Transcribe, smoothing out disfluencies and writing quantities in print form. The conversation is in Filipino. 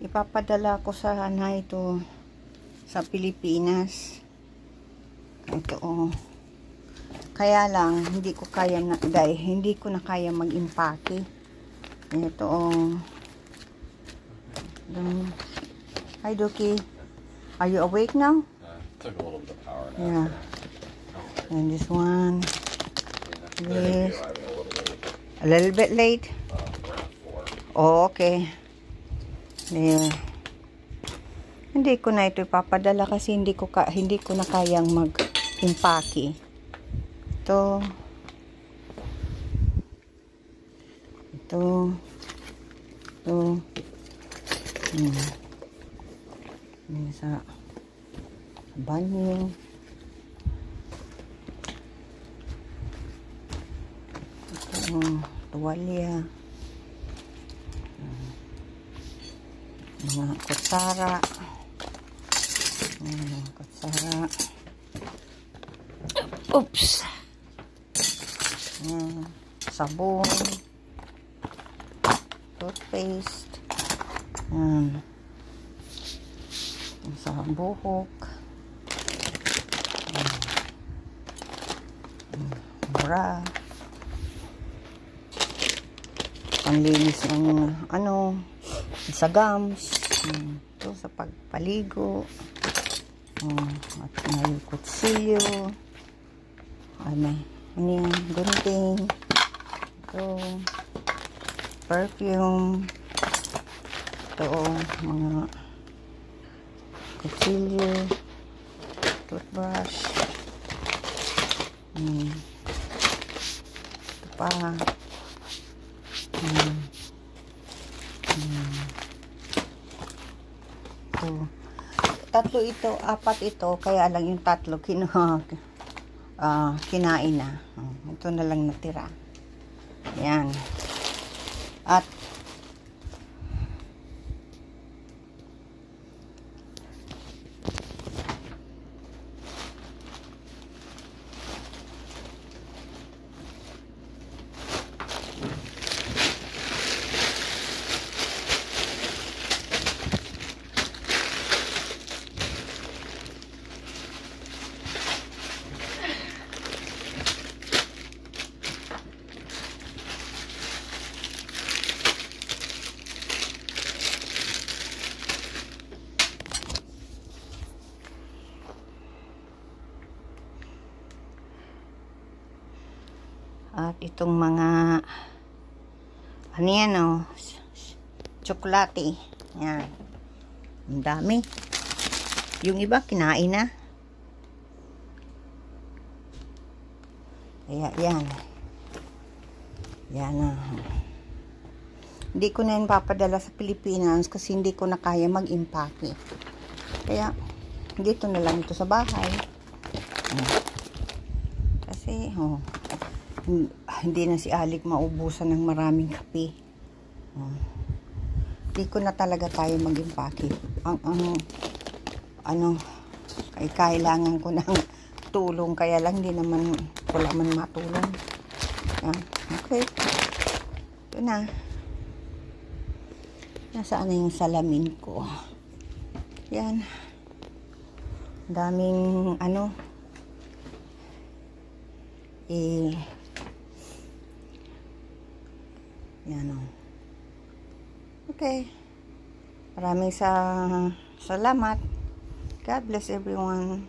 Ipapadala ko sana ito sa Pilipinas. Ito oh. Kaya lang hindi ko kaya na dahil hindi ko na kaya mag-impake. Ito oh. Hi Doki. Are you awake now? Took a little bit of power now. Yeah. And this one. This. A little bit late. Oh, okay. There. Hindi ko na ito ipapadala kasi hindi ko na kayang mag-impake. Ito. Ito. Ini sa banyo. Ito, tuwalya. Mga kutsara. Oops. Sabon. Toothpaste. Sa buhok. Bra. Panglinis ng sa gums. Ito sa pagpaligo. At may kutsilyo. Gunting. Ito. Perfume. Ito mga kutsilyo. Toothbrush. Ito pa. Tatlo ito, apat ito, kaya lang yung tatlo kinain na. Ito na lang natira. Yan. At itong mga ano yan oh, tsokolate. Yan. Ang dami. Yung iba kinain na. Kaya yan. Yan na. Hindi ko na yun papadala sa Pilipinas kasi hindi ko na kaya mag-impake. Kaya dito na lang ito sa bahay. Kasi hindi na si Alec maubusan ng maraming kape. Hindi ko na talaga tayo mag-impake. Kailangan ko ng tulong, kaya lang hindi naman wala man matulong. Yan. Okay. Ito na. Nasaan na yung salamin ko? Yan. Daming yan o. Okay. Maraming salamat. God bless everyone.